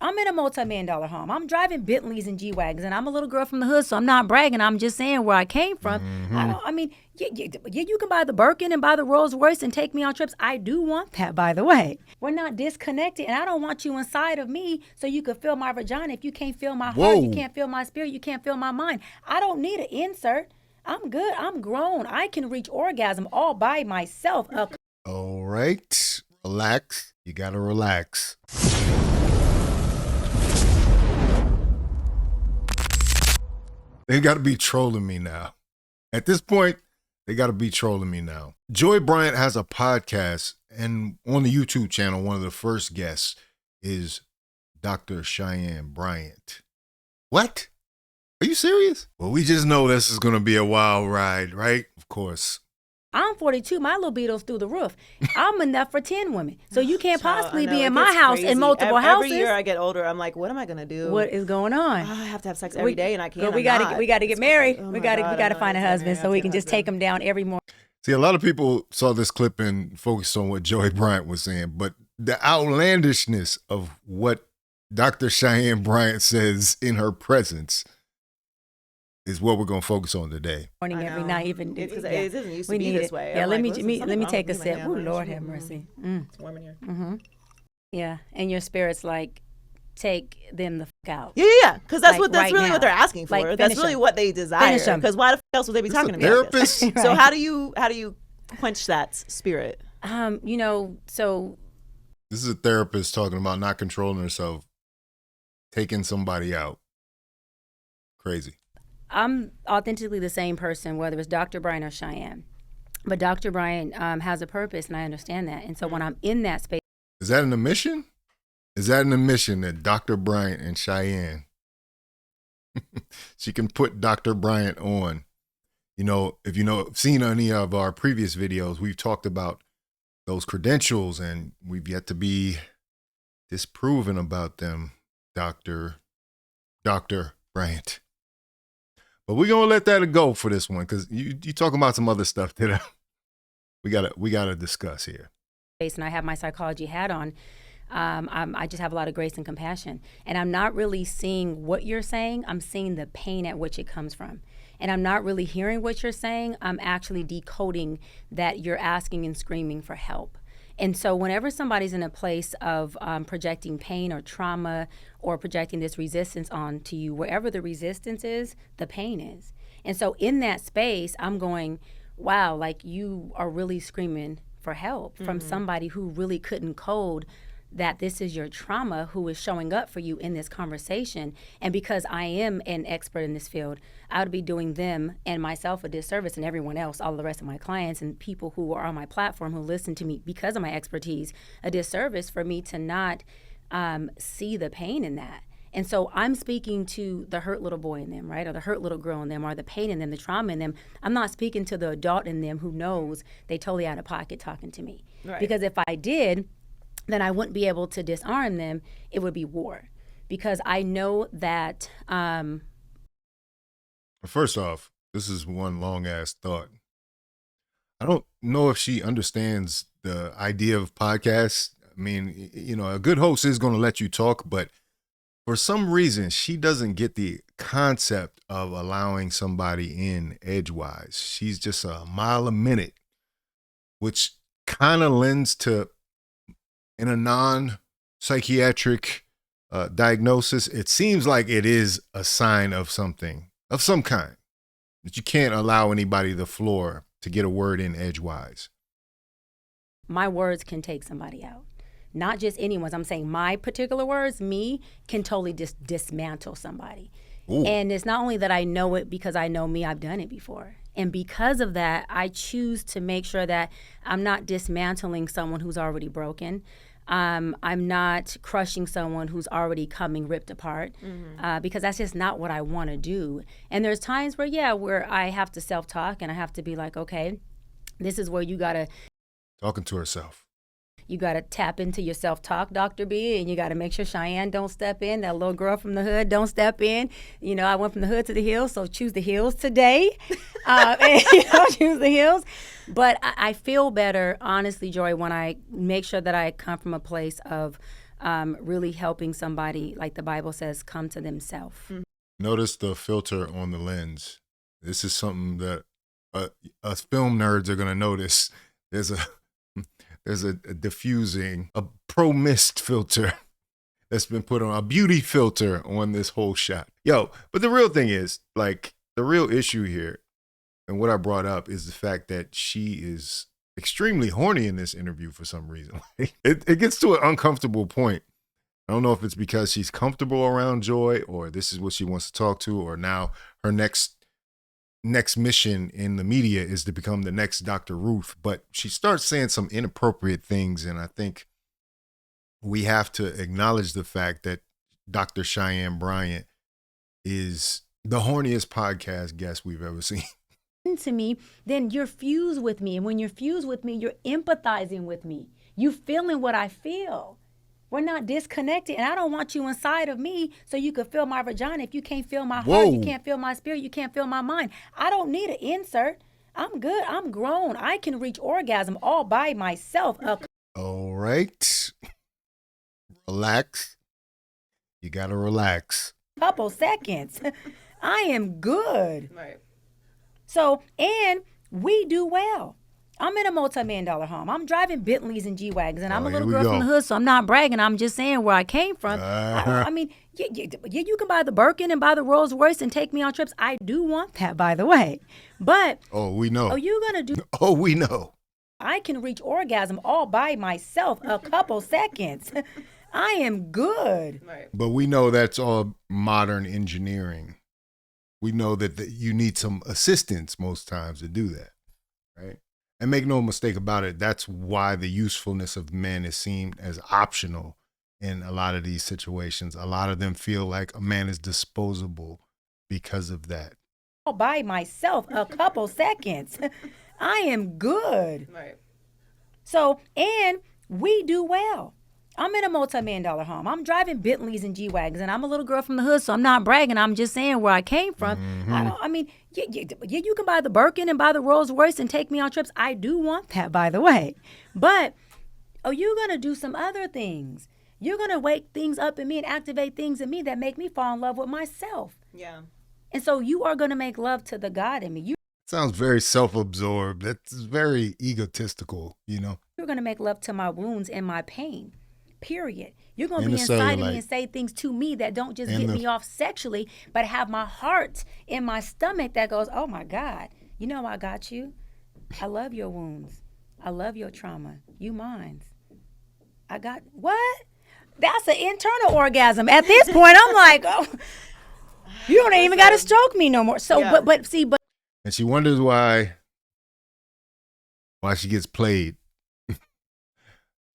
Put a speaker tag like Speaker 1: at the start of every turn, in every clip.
Speaker 1: I'm in a multi-million-dollar home. I'm driving Bentleys and G-Wagons, and I'm a little girl from the hood, so I'm not bragging. I'm just saying where I came from. You can buy the Birkin and buy the Rolls Royce and take me on trips. I do want that, by the way. We're not disconnected, and I don't want you inside of me so you can feel my vagina. If you can't feel my heart, you can't feel my spirit, you can't feel my mind. I don't need an insert. I'm good. I'm grown. I can reach orgasm all by myself.
Speaker 2: All right. Relax. You got to relax. They got to be trolling me now. At this point, they got to be trolling me now. Joy Bryant has a podcast, and on the YouTube channel, one of the first guests is Dr. Cheyenne Bryant. What? Are you serious? Well, we just know this is going to be a wild ride, right? Of course.
Speaker 1: I'm 42. My libido's through the roof. I'm enough for 10 women. So you can't possibly be in my house in multiple houses.
Speaker 3: Every year I get older, I'm like, what am I going to do?
Speaker 1: What is going on?
Speaker 3: I have to have sex every day, and I can't.
Speaker 1: We got to get married.
Speaker 3: Oh
Speaker 1: we got to find a husband so we can just take him down every morning.
Speaker 2: See, a lot of people saw this clip and focused on what Joy Bryant was saying, but the outlandishness of what Dr. Cheyenne Bryant says in her presence is what we're going to focus on today.
Speaker 1: Morning every night, even
Speaker 3: it doesn't used to be this way.
Speaker 1: Yeah,
Speaker 3: let
Speaker 1: me take a sip. Oh Lord have mercy.
Speaker 3: It's warm in here.
Speaker 1: Mm-hmm. Yeah, and your spirit's like, take them the fuck out.
Speaker 3: Yeah, because that's
Speaker 1: like
Speaker 3: really what they're asking for.
Speaker 1: Like,
Speaker 3: that's really what they desire. Because why the fuck else would they be talking about
Speaker 2: therapist?
Speaker 3: This? So how do you quench that spirit?
Speaker 1: So
Speaker 2: this is a therapist talking about not controlling herself, taking somebody out. Crazy.
Speaker 1: I'm authentically the same person, whether it's Dr. Bryant or Cheyenne. But Dr. Bryant has a purpose, and I understand that. And so when I'm in that space.
Speaker 2: Is that an admission? Is that an admission that Dr. Bryant and Cheyenne, she can put Dr. Bryant on? You know, if seen any of our previous videos, we've talked about those credentials, and we've yet to be disproven about them, Dr. Bryant. But we're going to let that go for this one, because you talking about some other stuff that we gotta discuss here.
Speaker 1: And I have my psychology hat on. I just have a lot of grace and compassion. And I'm not really seeing what you're saying. I'm seeing the pain at which it comes from. And I'm not really hearing what you're saying. I'm actually decoding that you're asking and screaming for help. And so whenever somebody's in a place of projecting pain or trauma or projecting this resistance onto you, wherever the resistance is, the pain is. And so in that space, I'm going, wow, like you are really screaming for help from somebody who really couldn't code that this is your trauma, who is showing up for you in this conversation. And because I am an expert in this field, I would be doing them and myself a disservice, and everyone else, all the rest of my clients and people who are on my platform who listen to me because of my expertise, a disservice for me to not see the pain in that. And so I'm speaking to the hurt little boy in them, right? Or the hurt little girl in them, or the pain in them, the trauma in them. I'm not speaking to the adult in them who knows they totally out of pocket talking to me. Right. Because if I did, then I wouldn't be able to disarm them. It would be war. Because I know that...
Speaker 2: First off, this is one long-ass thought. I don't know if she understands the idea of podcasts. I mean, a good host is going to let you talk, but for some reason, she doesn't get the concept of allowing somebody in edgewise. She's just a mile a minute, which kind of lends to, in a non-psychiatric diagnosis, it seems like it is a sign of something, of some kind, that you can't allow anybody the floor to get a word in edgewise.
Speaker 1: My words can take somebody out. Not just anyone's. I'm saying my particular words, me, can totally dismantle somebody. Ooh. And it's not only that I know it because I know me, I've done it before. And because of that, I choose to make sure that I'm not dismantling someone who's already broken. I'm not crushing someone who's already coming ripped apart, because that's just not what I want to do. And there's times where I have to self-talk and I have to be like, okay, this is where you got to...
Speaker 2: Talking to herself.
Speaker 1: You got to tap into your self-talk, Dr. B, and you got to make sure Cheyenne don't step in. That little girl from the hood don't step in. I went from the hood to the hills, so choose the hills today. Choose the hills. But I feel better, honestly, Joy, when I make sure that I come from a place of really helping somebody, like the Bible says, come to themselves.
Speaker 2: Notice the filter on the lens. This is something that us film nerds are gonna notice. There's a diffusing, a pro mist filter that's been put on, a beauty filter on this whole shot. Yo, but the real thing is, like, the real issue here, and what I brought up is the fact that she is extremely horny in this interview for some reason. It gets to an uncomfortable point. I don't know if it's because she's comfortable around Joy, or this is what she wants to talk to, or now her next mission in the media is to become the next Dr. Ruth. But she starts saying some inappropriate things, and I think we have to acknowledge the fact that Dr. Cheyenne Bryant is the horniest podcast guest we've ever seen.
Speaker 1: To me, then you're fused with me. And when you're fused with me, you're empathizing with me. You feeling what I feel. We're not disconnected. And I don't want you inside of me so you can feel my vagina. If you can't feel my heart, you can't feel my spirit, you can't feel my mind. I don't need an insert. I'm good. I'm grown. I can reach orgasm all by myself.
Speaker 2: All right. Relax. You got to relax.
Speaker 1: Couple seconds. I am good.
Speaker 3: Right.
Speaker 1: So, and we do well. I'm in a multi-million-dollar home. I'm driving Bentleys and G-Wagons, and I'm a little girl from the hood, so I'm not bragging. I'm just saying where I came from. I mean, you can buy the Birkin and buy the Rolls Royce and take me on trips. I do want that, by the way. But
Speaker 2: we know.
Speaker 1: are you going to do?
Speaker 2: We know.
Speaker 1: I can reach orgasm all by myself, a couple seconds. I am good.
Speaker 3: Right.
Speaker 2: But we know that's all modern engineering. We know that you need some assistance most times to do that, right? And make no mistake about it, that's why the usefulness of men is seen as optional in a lot of these situations. A lot of them feel like a man is disposable because of that.
Speaker 1: All by myself, a couple seconds. I am good.
Speaker 3: Right.
Speaker 1: So, and we do well. I'm in a multi-million-dollar home. I'm driving Bentleys and G-Wagons, and I'm a little girl from the hood, so I'm not bragging. I'm just saying where I came from. I mean, you can buy the Birkin and buy the Rolls Royce and take me on trips. I do want that, by the way. But are you going to do some other things? You're going to wake things up in me and activate things in me that make me fall in love with myself.
Speaker 3: Yeah.
Speaker 1: And so you are going to make love to the God in me.
Speaker 2: Sounds very self-absorbed. That's very egotistical, you know?
Speaker 1: You're going to make love to my wounds and my pain. Period. You're going to be inside of me and say things to me that don't just get me off sexually, but have my heart in my stomach that goes, oh my God, you know I got you. I love your wounds. I love your trauma. You mine. I got, what? That's an internal orgasm. At this point, I'm like, oh, you don't even got to stroke me no more. So,
Speaker 3: yeah.
Speaker 1: but see.
Speaker 2: And she wonders why she gets played.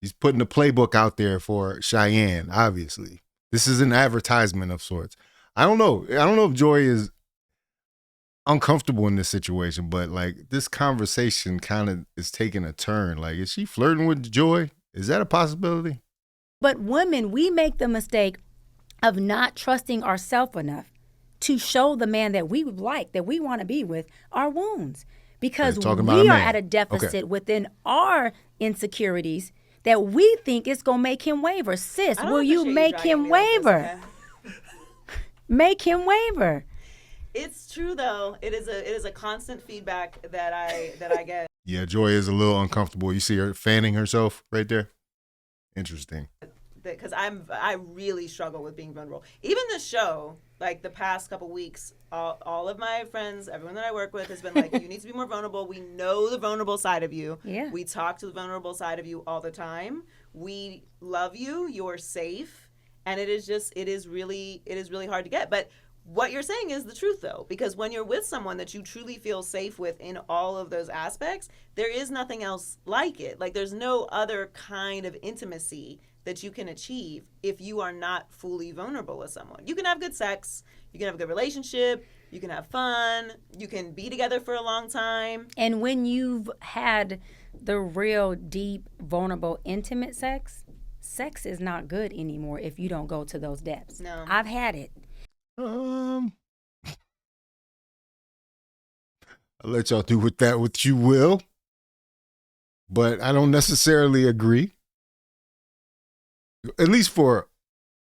Speaker 2: He's putting the playbook out there for Cheyenne, obviously. This is an advertisement of sorts. I don't know if Joy is uncomfortable in this situation, but like this conversation kind of is taking a turn. Like, is she flirting with Joy? Is that a possibility?
Speaker 1: But women, we make the mistake of not trusting ourselves enough to show the man that we like, that we want to be with, our wounds. Because we are at a deficit within our insecurities that we think it's going to make him waver. Sis, will you make him waver? Make him waver.
Speaker 3: It's true though. It is a constant feedback that I get.
Speaker 2: Yeah, Joy is a little uncomfortable. You see her fanning herself right there? Interesting.
Speaker 3: Because I really struggle with being vulnerable. Even the show, like the past couple weeks, all of my friends, everyone that I work with has been like, you need to be more vulnerable. We know the vulnerable side of you.
Speaker 1: Yeah.
Speaker 3: We talk to the vulnerable side of you all the time. We love you. You're safe. And it is really hard to get. But what you're saying is the truth though, because when you're with someone that you truly feel safe with in all of those aspects, there is nothing else like it. Like there's no other kind of intimacy that you can achieve if you are not fully vulnerable with someone. You can have good sex, you can have a good relationship, you can have fun, you can be together for a long time.
Speaker 1: And when you've had the real, deep, vulnerable, intimate sex is not good anymore if you don't go to those depths.
Speaker 3: No.
Speaker 1: I've had it.
Speaker 2: I'll let y'all do with that what you will. But I don't necessarily agree. At least from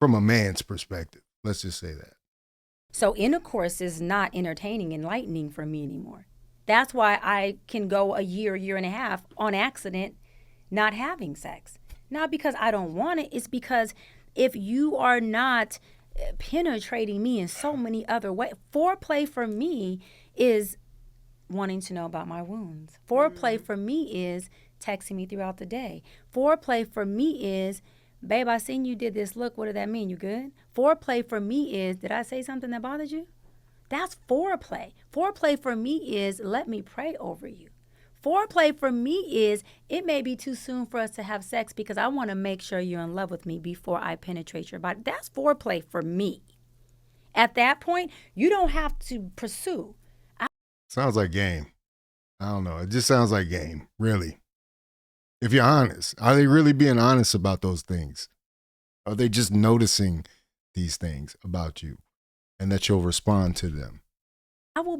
Speaker 2: a man's perspective. Let's just say that.
Speaker 1: So intercourse is not entertaining, enlightening for me anymore. That's why I can go a year and a half on accident not having sex. Not because I don't want it, it's because if you are not penetrating me in so many other ways, foreplay for me is wanting to know about my wounds. Foreplay for me is texting me throughout the day. Foreplay for me is, babe, I seen you did this. Look, what did that mean? You good? Foreplay for me is, did I say something that bothered you? That's foreplay. Foreplay for me is, let me pray over you. Foreplay for me is, it may be too soon for us to have sex because I want to make sure you're in love with me before I penetrate your body. That's foreplay for me. At that point, you don't have to pursue.
Speaker 2: Sounds like game. I don't know. It just sounds like game, really. If you're honest, are they really being honest about those things? Are they just noticing these things about you and that you'll respond to them?
Speaker 1: I'll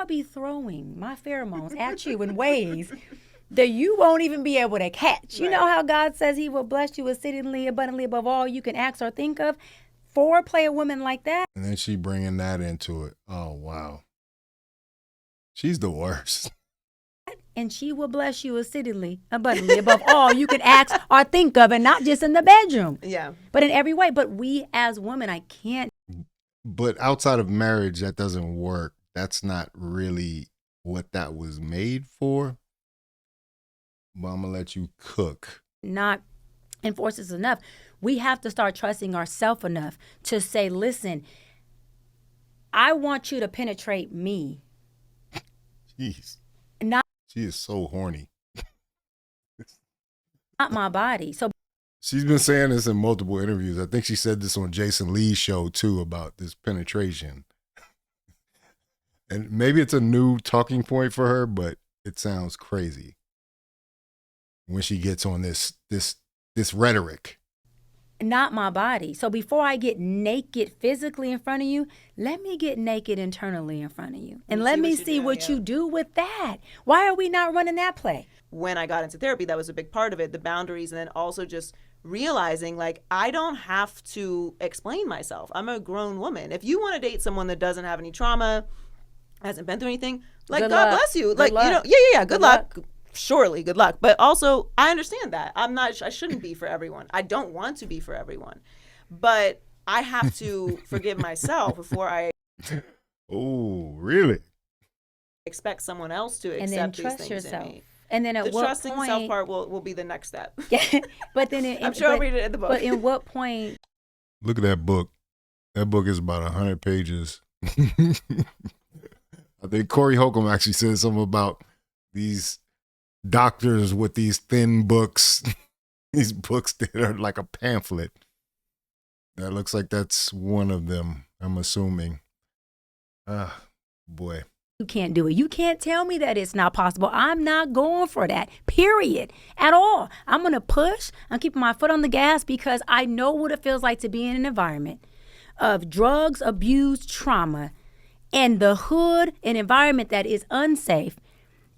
Speaker 1: be throwing my pheromones at you in ways that you won't even be able to catch. You know how God says he will bless you exceedingly abundantly above all you can ask or think of? Foreplay a woman like that.
Speaker 2: And then she bringing that into it. Oh, wow. She's the worst.
Speaker 1: And she will bless you exceedingly abundantly above all you can ask or think of, and not just in the bedroom.
Speaker 3: Yeah.
Speaker 1: But in every way. But we as women, I can't.
Speaker 2: But outside of marriage, that doesn't work. That's not really what that was made for. But I'm going to let you cook.
Speaker 1: Not enforce this enough. We have to start trusting ourselves enough to say, listen, I want you to penetrate me.
Speaker 2: Jeez.
Speaker 1: Not
Speaker 2: She is so horny.
Speaker 1: not my body. So
Speaker 2: She's been saying this in multiple interviews. I think she said this on Jason Lee's show too about this penetration. And maybe it's a new talking point for her, but it sounds crazy when she gets on this rhetoric.
Speaker 1: not my body. So before I get naked physically in front of you, let me get naked internally in front of you. And let me see what you do with that. Why are we not running that play?
Speaker 3: When I got into therapy, that was a big part of it, the boundaries, and then also just realizing, like, I don't have to explain myself. I'm a grown woman. If you want to date someone that doesn't have any trauma, hasn't been through anything, like, God bless you. Like, you know, yeah. Good luck. Surely, good luck. But also, I understand that. I shouldn't be for everyone. I don't want to be for everyone. But I have to forgive myself before I
Speaker 2: Oh, really?
Speaker 3: expect someone else to
Speaker 1: And then
Speaker 3: accept these
Speaker 1: trust
Speaker 3: things
Speaker 1: yourself.
Speaker 3: in me.
Speaker 1: And then at
Speaker 3: The
Speaker 1: what
Speaker 3: trusting
Speaker 1: point?
Speaker 3: self part will be the next step.
Speaker 1: But then
Speaker 3: I'm sure I'll read it in the book.
Speaker 1: But in what point?
Speaker 2: Look at that book. That book is about 100 pages. I think Corey Holcomb actually said something about these doctors with these thin books, these books that are like a pamphlet. That looks like that's one of them, I'm assuming. Ah, boy.
Speaker 1: You can't do it. You can't tell me that it's not possible. I'm not going for that, period, at all. I'm going to push. I'm keeping my foot on the gas because I know what it feels like to be in an environment of drugs, abuse, trauma, and the hood, an environment that is unsafe,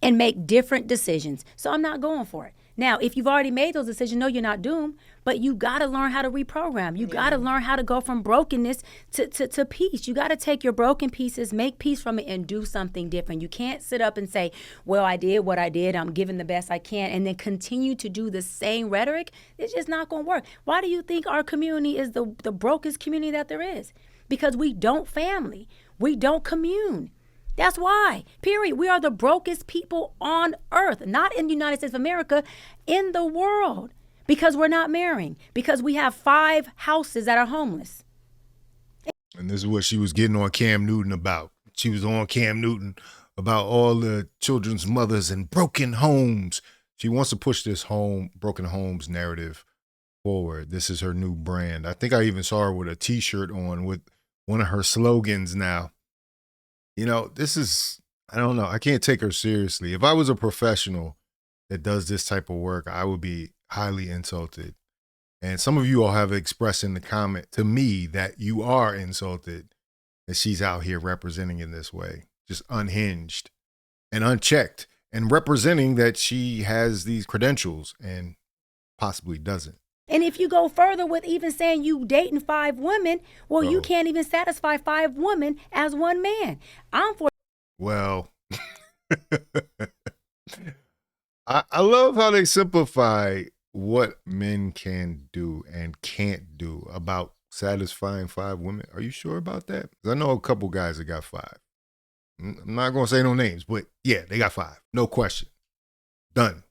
Speaker 1: and make different decisions. So I'm not going for it. Now, if you've already made those decisions, no, you're not doomed, but you got to learn how to reprogram. You got to learn how to go from brokenness to peace. You got to take your broken pieces, make peace from it, and do something different. You can't sit up and say, well, I did what I did. I'm giving the best I can, and then continue to do the same rhetoric. It's just not going to work. Why do you think our community is the brokest community that there is? Because we don't family. We don't commune. That's why, period. We are the brokest people on earth, not in the United States of America, in the world, because we're not marrying, because we have 5 houses that are homeless.
Speaker 2: And this is what she was getting on Cam Newton about. She was on Cam Newton about all the children's mothers and broken homes. She wants to push this broken homes narrative forward. This is her new brand. I think I even saw her with a T-shirt on with one of her slogans now. You know, this is, I don't know. I can't take her seriously. If I was a professional that does this type of work, I would be highly insulted. And some of you all have expressed in the comment to me that you are insulted that she's out here representing in this way, just unhinged and unchecked, and representing that she has these credentials and possibly doesn't.
Speaker 1: And if you go further with even saying you dating 5 women, well, you can't even satisfy 5 women as one man. I'm for.
Speaker 2: Well, I love how they simplify what men can do and can't do about satisfying 5 women. Are you sure about that? 'Cause I know a couple guys that got 5. I'm not going to say no names, but yeah, they got 5. No question. Done.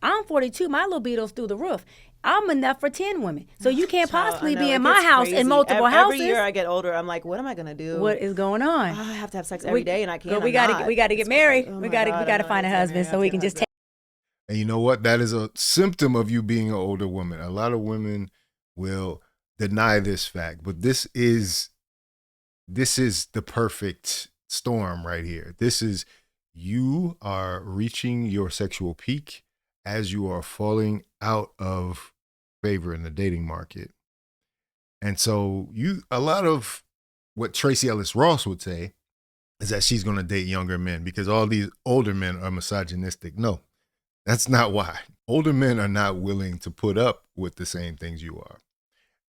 Speaker 1: I'm 42. My libido's through the roof. I'm enough for 10 women. So you can't
Speaker 3: Child,
Speaker 1: possibly
Speaker 3: I know,
Speaker 1: be
Speaker 3: it
Speaker 1: in my
Speaker 3: gets
Speaker 1: house
Speaker 3: crazy.
Speaker 1: in multiple houses.
Speaker 3: Every year I get older, I'm like, what am I gonna do?
Speaker 1: What is going on?
Speaker 3: Oh, I have to have sex every day, and I can't.
Speaker 1: Girl, we gotta get married. We gotta find a husband so we can just take.
Speaker 2: And you know what? That is a symptom of you being an older woman. A lot of women will deny this fact, but this is the perfect storm right here. This is, you are reaching your sexual peak as you are falling out of favor in the dating market. And so a lot of what Tracy Ellis Ross would say is that she's going to date younger men because all these older men are misogynistic. No, that's not why. Older men are not willing to put up with the same things you are.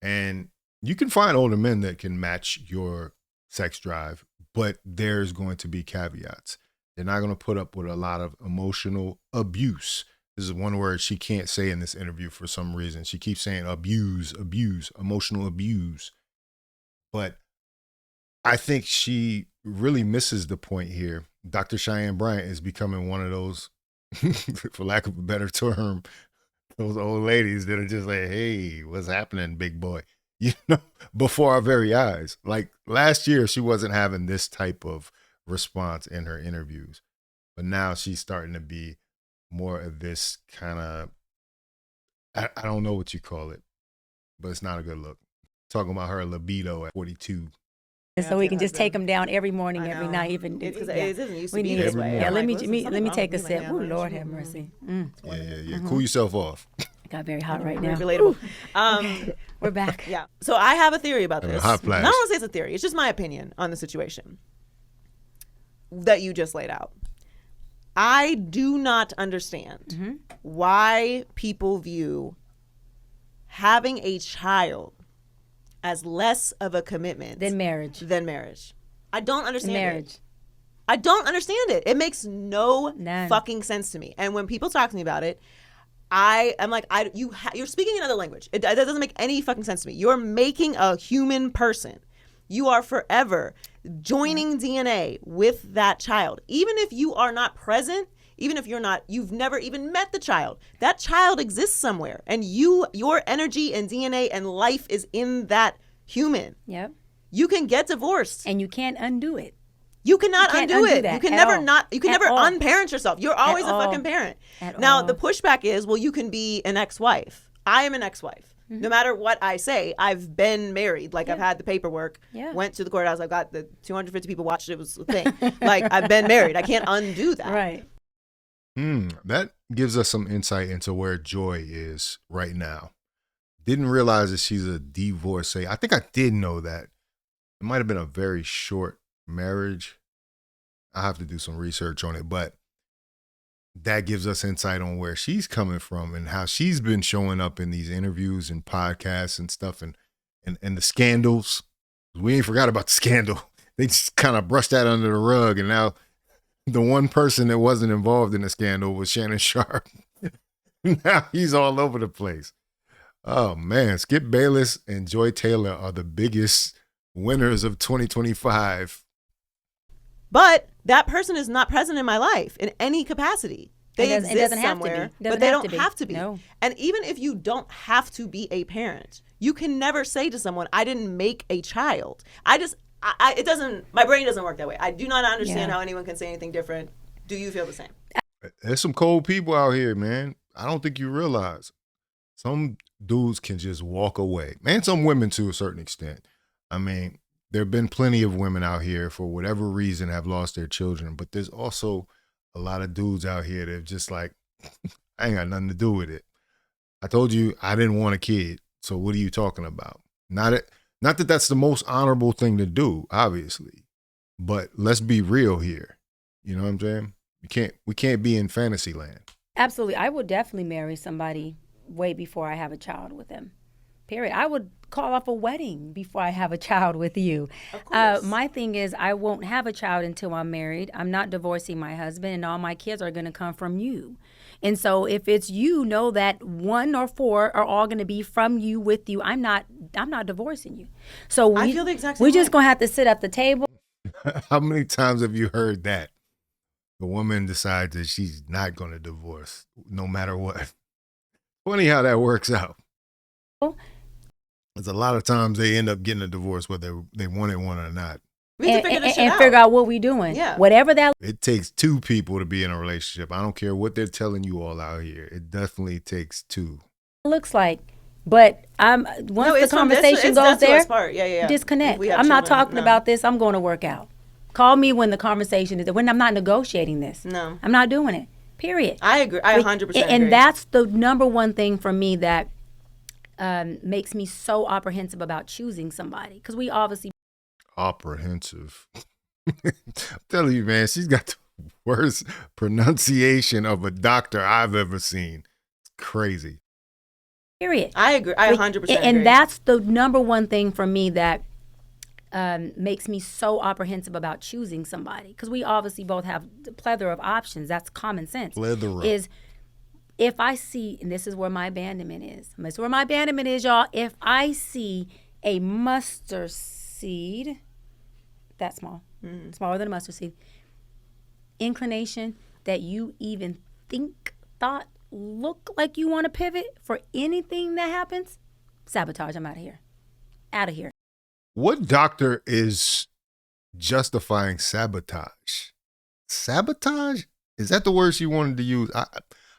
Speaker 2: And you can find older men that can match your sex drive, but there's going to be caveats. They're not going to put up with a lot of emotional abuse. This is one word she can't say in this interview for some reason. She keeps saying abuse, emotional abuse. But I think she really misses the point here. Dr. Cheyenne Bryant is becoming one of those, for lack of a better term, those old ladies that are just like, hey, what's happening, big boy? You know, before our very eyes. Like last year, she wasn't having this type of response in her interviews. But now she's starting to be more of this kind of, I don't know what you call it, but it's not a good look. Talking about her libido at 42.
Speaker 1: So we can just take them down every morning, every night, even.
Speaker 3: Because
Speaker 1: yeah.
Speaker 3: it doesn't used to
Speaker 1: We
Speaker 3: be
Speaker 1: need
Speaker 3: this
Speaker 1: it.
Speaker 3: way.
Speaker 1: Yeah,
Speaker 3: I'm
Speaker 1: let
Speaker 3: like,
Speaker 1: me take a
Speaker 3: something
Speaker 1: sip.
Speaker 3: wrong
Speaker 1: Oh,
Speaker 3: with me,
Speaker 1: Lord
Speaker 3: man.
Speaker 1: have mercy.
Speaker 2: Yeah. Cool yourself off.
Speaker 1: Got very hot right now.
Speaker 3: Relatable.
Speaker 1: We're back.
Speaker 3: Yeah. So I have a theory about this.
Speaker 2: Hot flash.
Speaker 3: I don't want to say it's a theory. It's just my opinion on the situation that you just laid out. I do not understand why people view having a child as less of a commitment
Speaker 1: Then marriage.
Speaker 3: I don't understand
Speaker 1: Marriage.
Speaker 3: it. I don't understand it. It makes no
Speaker 1: None.
Speaker 3: fucking sense to me. And when people talk to me about it, I'm like, you're speaking another language. That doesn't make any fucking sense to me. You're making a human person. You are forever joining DNA with that child. Even if you are not present, even if you've never even met the child, that child exists somewhere. And your energy and DNA and life is in that human.
Speaker 1: Yep.
Speaker 3: You can get divorced.
Speaker 1: And you can't undo it.
Speaker 3: You cannot
Speaker 1: You can't
Speaker 3: undo
Speaker 1: undo
Speaker 3: it.
Speaker 1: that
Speaker 3: You can
Speaker 1: at
Speaker 3: never
Speaker 1: all.
Speaker 3: you can
Speaker 1: At
Speaker 3: never
Speaker 1: all.
Speaker 3: unparent yourself. You're always a
Speaker 1: all.
Speaker 3: fucking parent.
Speaker 1: At
Speaker 3: Now
Speaker 1: all.
Speaker 3: the pushback is, well, you can be an ex-wife. I am an ex-wife. No matter what I say, I've been married. Like I've had the paperwork.
Speaker 1: Yeah.
Speaker 3: Went to the courthouse. I've got the 250 people watched it. It was a thing. Like I've been married. I can't undo that.
Speaker 1: Right.
Speaker 2: That gives us some insight into where Joy is right now. Didn't realize that she's a divorcee. I think I did know that. It might have been a very short marriage. I have to do some research on it, but that gives us insight on where she's coming from and how she's been showing up in these interviews and podcasts and stuff and the scandals. We ain't forgot about the scandal. They just kind of brushed that under the rug, and now the one person that wasn't involved in the scandal was Shannon Sharp. Now he's all over the place. Oh man, Skip Bayless and Joy Taylor are the biggest winners of 2025.
Speaker 3: But that person is not present in my life in any capacity. They
Speaker 1: It doesn't
Speaker 3: exist
Speaker 1: have to be.
Speaker 3: somewhere,
Speaker 1: Doesn't
Speaker 3: but they
Speaker 1: have
Speaker 3: don't
Speaker 1: to be.
Speaker 3: have to be.
Speaker 1: No.
Speaker 3: And even if you don't have to be a parent, you can never say to someone, I didn't make a child. It doesn't, my brain doesn't work that way. I do not understand how anyone can say anything different. Do you feel the same?
Speaker 2: There's some cold people out here, man. I don't think you realize. Some dudes can just walk away. Man, some women to a certain extent. I mean, there have been plenty of women out here for whatever reason have lost their children, but there's also a lot of dudes out here that are just like, I ain't got nothing to do with it. I told you I didn't want a kid, so what are you talking about? Not that that's the most honorable thing to do, obviously, but let's be real here. You know what I'm saying? We can't be in fantasy land.
Speaker 1: Absolutely. I would definitely marry somebody way before I have a child with them. Period. I would call off a wedding before I have a child with you.
Speaker 3: Of course.
Speaker 1: My thing is, I won't have a child until I'm married. I'm not divorcing my husband, and all my kids are going to come from you. And so if it's you, know that 1 or 4 are all going to be from you, with you. I'm not divorcing you. So
Speaker 3: I feel the exact same
Speaker 1: we're just
Speaker 3: way.
Speaker 1: going to have to sit at the table.
Speaker 2: How many times have you heard that? The woman decides that she's not going to divorce no matter what. Funny how that works out. There's a lot of times they end up getting a divorce whether they want one or not.
Speaker 3: We have to figure this shit
Speaker 1: and
Speaker 3: out.
Speaker 1: figure out what we're doing.
Speaker 3: Yeah.
Speaker 1: Whatever that
Speaker 2: It takes 2 people to be in a relationship. I don't care what they're telling you all out here. It definitely takes 2.
Speaker 1: looks like. But once the conversation goes there, disconnect. I'm not talking about this. I'm going to work out. Call me when the conversation is when I'm not negotiating this.
Speaker 3: No.
Speaker 1: I'm not doing it. Period.
Speaker 3: I agree. I 100% agree.
Speaker 1: And that's the number one thing for me that makes me so apprehensive about choosing somebody. Because we obviously...
Speaker 2: Apprehensive. I'm telling you, man, she's got the worst pronunciation of a doctor I've ever seen. It's crazy.
Speaker 1: Period.
Speaker 3: I agree. I 100% agree.
Speaker 1: And that's the number one thing for me that makes me so apprehensive about choosing somebody. Because we obviously both have a plethora of options. That's common sense.
Speaker 2: Plethora.
Speaker 1: Is if I see, and this is where my abandonment is. This is where my abandonment is, y'all. If I see a mustard seed, that small, smaller than a mustard seed, inclination that you even thought, look like you want to pivot for anything that happens, sabotage. I'm out of here. Out of here.
Speaker 2: What doctor is justifying sabotage? Sabotage? Is that the word she wanted to use? I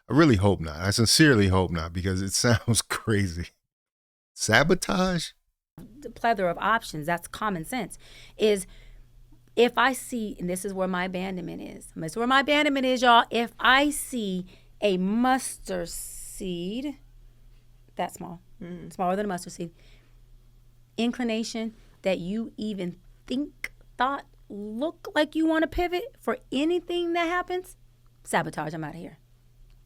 Speaker 2: really hope not. I sincerely hope not, because it sounds crazy. Sabotage?
Speaker 1: The plethora of options. That's common sense. Is if I see, and this is where my abandonment is. This is where my abandonment is, y'all. If I see a mustard seed, that small, smaller than a mustard seed, inclination that you even thought, look like you want to pivot for anything that happens, sabotage. I'm out of here.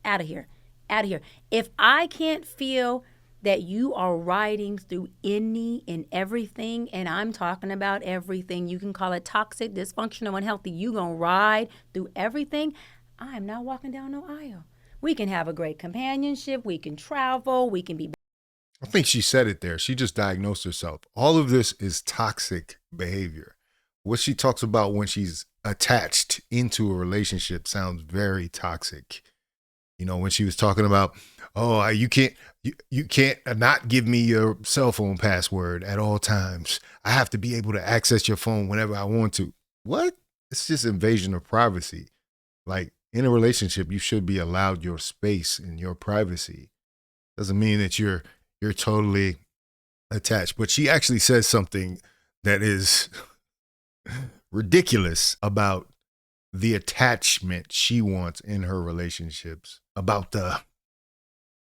Speaker 1: Out of here. Out of here. If I can't feel that you are riding through any and everything, and I'm talking about everything, you can call it toxic, dysfunctional, unhealthy, you gonna ride through everything, I'm not walking down no aisle. We can have a great companionship, we can travel, we can be...
Speaker 2: I think she said it there. She just diagnosed herself. All of this is toxic behavior. What she talks about when she's attached into a relationship sounds very toxic. You know, when she was talking about, oh, you can't not give me your cell phone password at all times. I have to be able to access your phone whenever I want to. What? It's just invasion of privacy. Like, in a relationship, you should be allowed your space and your privacy. Doesn't mean that you're totally attached. But she actually says something that is ridiculous about the attachment she wants in her relationships, about the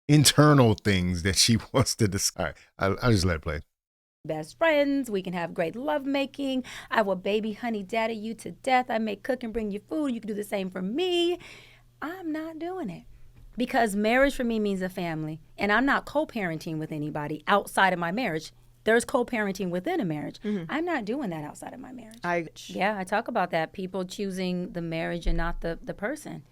Speaker 2: internal things that she wants to decide. I'll just let it play.
Speaker 1: Best friends, we can have great lovemaking. I will baby honey daddy you to death. I may cook and bring you food. You can do the same for me. I'm not doing it. Because marriage for me means a family. And I'm not co-parenting with anybody outside of my marriage. There's co-parenting within a marriage. I'm not doing that outside of my marriage. I talk about that. People choosing the marriage and not the person.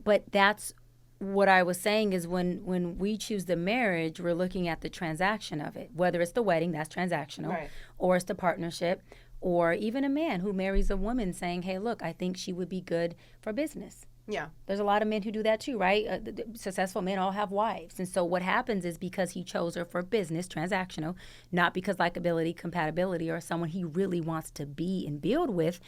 Speaker 1: But that's what I was saying is when we choose the marriage, we're looking at the transaction of it. Whether it's the wedding, that's transactional, right, or it's the partnership, or even a man who marries a woman saying, hey, look, I think she would be good for business.
Speaker 3: Yeah. There's
Speaker 1: a lot of men who do that too, right? Successful men all have wives. And so what happens is because he chose her for business, transactional, not because likability, compatibility, or someone he really wants to be and build with,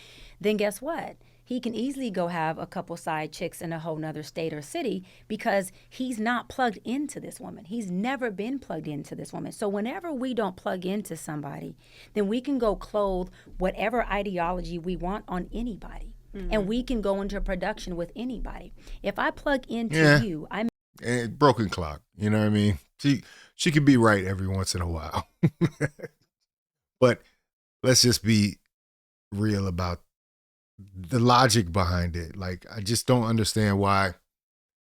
Speaker 1: then guess what? He can easily go have a couple side chicks in a whole nother state or city because he's not plugged into this woman. He's never been plugged into this woman. So whenever we don't plug into somebody, then we can go clothe whatever ideology we want on anybody. And we can go into production with anybody. If I plug into you, I'm
Speaker 2: broken clock. You know what I mean? She could be right every once in a while. But let's just be real about the logic behind it. Like, I just don't understand why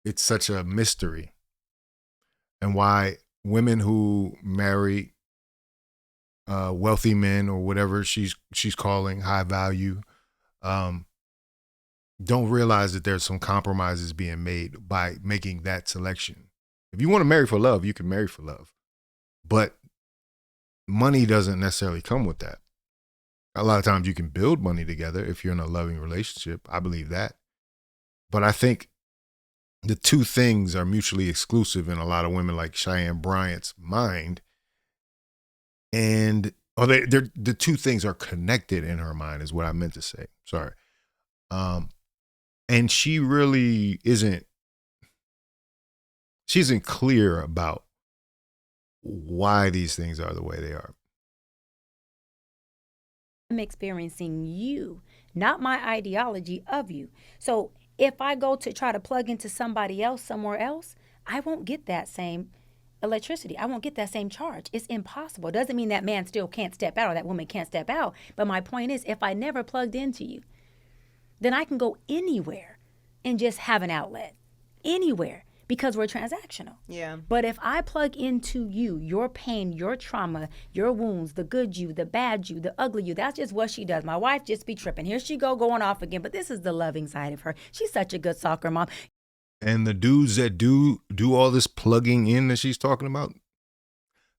Speaker 2: it's such a mystery and why women who marry wealthy men or whatever she's calling high value, don't realize that there's some compromises being made by making that selection. If you want to marry for love, you can marry for love. But money doesn't necessarily come with that. A lot of times you can build money together if you're in a loving relationship. I believe that. But I think the two things are mutually exclusive in a lot of women like Cheyenne Bryant's mind. And the two things are connected in her mind is what I meant to say. Sorry. And she really isn't clear about why these things are the way they are.
Speaker 1: I'm experiencing you, not my ideology of you. So if I go to try to plug into somebody else somewhere else, I won't get that same electricity. I won't get that same charge. It's impossible. It doesn't mean that man still can't step out or that woman can't step out. But my point is, if I never plugged into you, then I can go anywhere and just have an outlet. Anywhere. Because we're transactional.
Speaker 3: Yeah.
Speaker 1: But if I plug into you, your pain, your trauma, your wounds, the good you, the bad you, the ugly you, that's just what she does. My wife just be tripping. Here she go going off again. But this is the loving side of her. She's such a good soccer mom.
Speaker 2: And the dudes that do all this plugging in that she's talking about,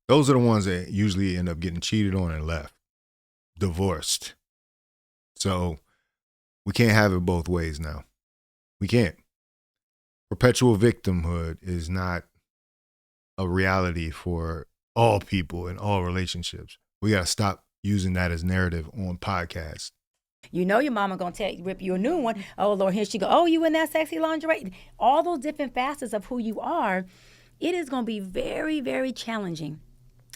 Speaker 2: those are the ones that usually end up getting cheated on and left, divorced. So we can't have it both ways now. We can't. Perpetual victimhood is not a reality for all people in all relationships. We got to stop using that as narrative on podcasts.
Speaker 1: You know your mama gonna rip you a new one. Oh Lord, here she go. Oh, you in that sexy lingerie? All those different facets of who you are. It is gonna be very, very challenging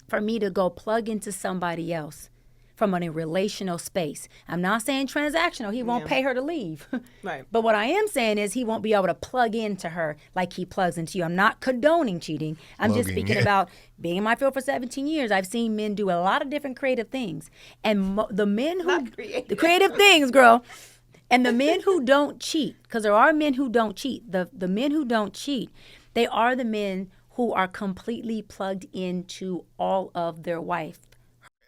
Speaker 1: for me to go plug into somebody else from a relational space. I'm not saying transactional. He won't pay her to leave.
Speaker 3: Right.
Speaker 1: But what I am saying is he won't be able to plug into her like he plugs into you. I'm not condoning cheating. I'm just speaking about being in my field for 17 years. I've seen men do a lot of different creative things. And the men who, the creative things, girl. And the men who don't cheat, because there are men who don't cheat. The men who don't cheat, they are the men who are completely plugged into all of their wife.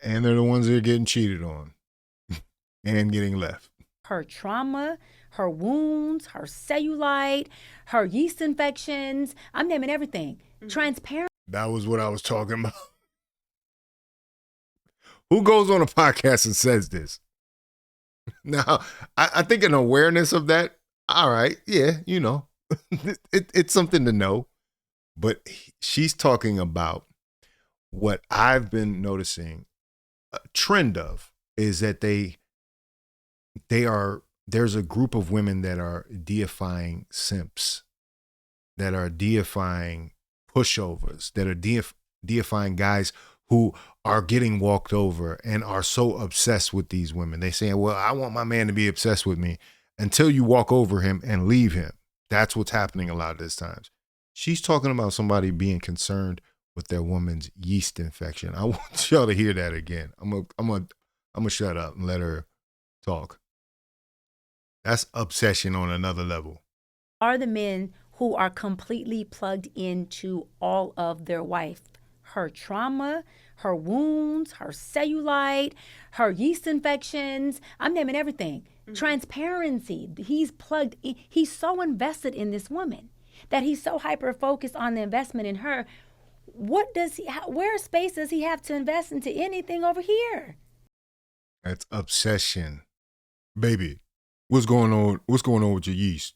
Speaker 2: And they're the ones that are getting cheated on and getting left.
Speaker 1: Her trauma, her wounds, her cellulite, her yeast infections. I'm naming everything. Transparent.
Speaker 2: That was what I was talking about. Who goes on a podcast and says this? Now, I think an awareness of that, all right, yeah, you know, it's something to know. But she's talking about what I've been noticing a trend of is that there's a group of women that are deifying simps, that are deifying pushovers, that are deifying guys who are getting walked over and are so obsessed with these women. They saying, well, I want my man to be obsessed with me until you walk over him and leave him. That's what's happening a lot of this times. She's talking about somebody being concerned with their woman's yeast infection. I want y'all to hear that again. I'm gonna shut up and let her talk. That's obsession on another level.
Speaker 1: Are the men who are completely plugged into all of their wife, her trauma, her wounds, her cellulite, her yeast infections. I'm naming everything. Transparency. He's plugged in. He's so invested in this woman that he's so hyper focused on the investment in her. What does he? Where space does he have to invest into anything over here?
Speaker 2: That's obsession, baby. What's going on? What's going on with your yeast?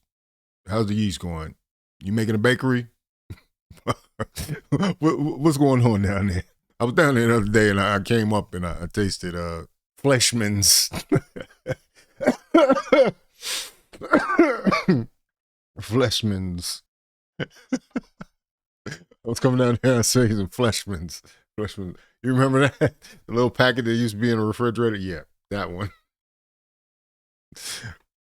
Speaker 2: How's the yeast going? You making a bakery? What's going on down there? I was down there the other day and I came up and I tasted Fleshman's. Fleshman's. I was coming down there and saying some Fleshman's. You remember that? The little packet that used to be in a refrigerator? Yeah, that one.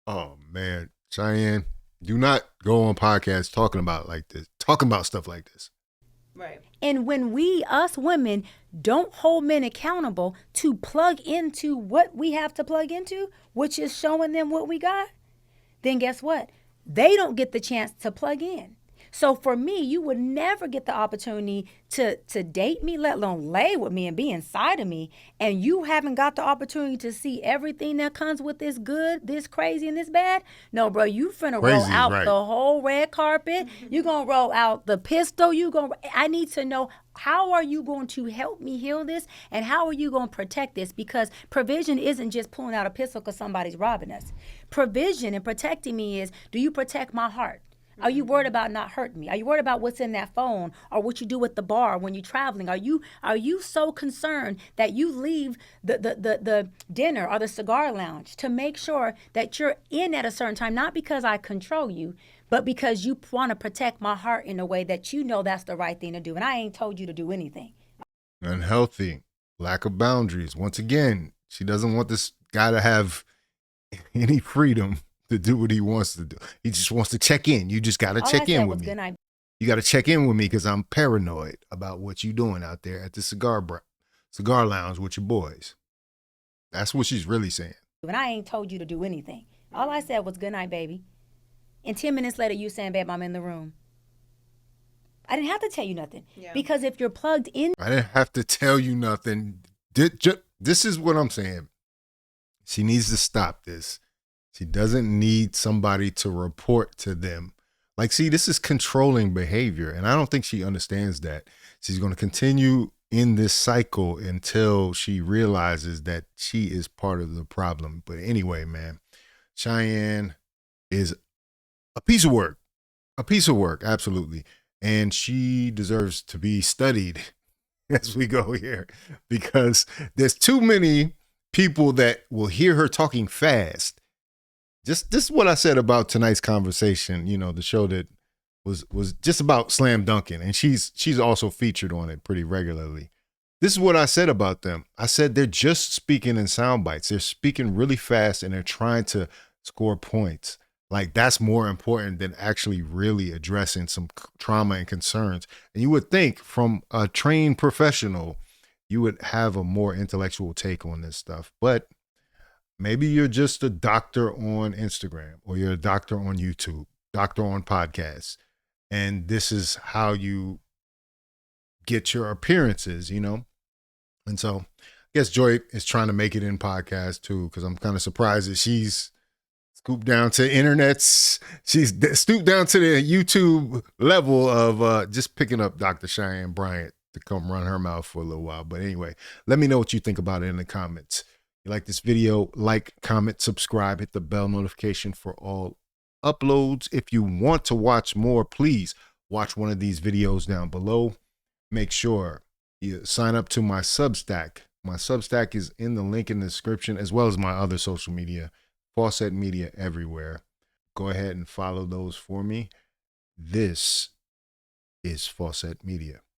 Speaker 2: Oh, man. Cheyenne, do not go on podcasts talking about stuff like this.
Speaker 3: Right.
Speaker 1: And when us women, don't hold men accountable to plug into what we have to plug into, which is showing them what we got, then guess what? They don't get the chance to plug in. So for me, you would never get the opportunity to date me, let alone lay with me and be inside of me. And you haven't got the opportunity to see everything that comes with this good, this crazy, and this bad. No, bro, you finna roll
Speaker 2: Crazy is
Speaker 1: out
Speaker 2: right.
Speaker 1: the whole red carpet. You gonna roll out the pistol. I need to know, how are you going to help me heal this? And how are you going to protect this? Because provision isn't just pulling out a pistol because somebody's robbing us. Provision and protecting me is, do you protect my heart? Are you worried about not hurting me? Are you worried about what's in that phone or what you do at the bar when you're traveling? Are you so concerned that you leave the dinner or the cigar lounge to make sure that you're in at a certain time, not because I control you, but because you want to protect my heart in a way that you know that's the right thing to do. And I ain't told you to do anything.
Speaker 2: Unhealthy, lack of boundaries. Once again, she doesn't want this guy to have any freedom to do what he wants to do. He just wants to check in. You just got to check in with me. You got to check in with me because I'm paranoid about what you doing out there at the cigar lounge with your boys. That's what she's really saying.
Speaker 1: And I ain't told you to do anything. All I said was good night, baby. And 10 minutes later, you saying, babe, I'm in the room. I didn't have to tell you nothing. Yeah. Because if you're plugged in.
Speaker 2: I didn't have to tell you nothing. This is what I'm saying. She needs to stop this. She doesn't need somebody to report to them. Like, see, this is controlling behavior. And I don't think she understands that. She's going to continue in this cycle until she realizes that she is part of the problem. But anyway, man, Cheyenne is a piece of work. A piece of work, absolutely. And she deserves to be studied as we go here, because there's too many people that will hear her talking fast. This is what I said about tonight's conversation, you know, the show that was just about slam dunking, and she's also featured on it pretty regularly. This is what I said about them. I said they're just speaking in sound bites. They're speaking really fast and they're trying to score points. Like, that's more important than actually really addressing some trauma and concerns. And you would think from a trained professional, you would have a more intellectual take on this stuff. But maybe you're just a doctor on Instagram, or you're a doctor on YouTube, doctor on podcasts. And this is how you get your appearances, you know? And so I guess Joy is trying to make it in podcast too, because I'm kind of surprised that she's scooped down to internets. She's stooped down to the YouTube level of just picking up Dr. Cheyenne Bryant to come run her mouth for a little while. But anyway, let me know what you think about it in the comments. If you like this video, like, comment, subscribe, hit the bell notification for all uploads. If you want to watch more, please watch one of these videos down below. Make sure you sign up to my Substack. My Substack is in the link in the description, as well as my other social media, Faucette Media everywhere. Go ahead and follow those for me. This is Faucette Media.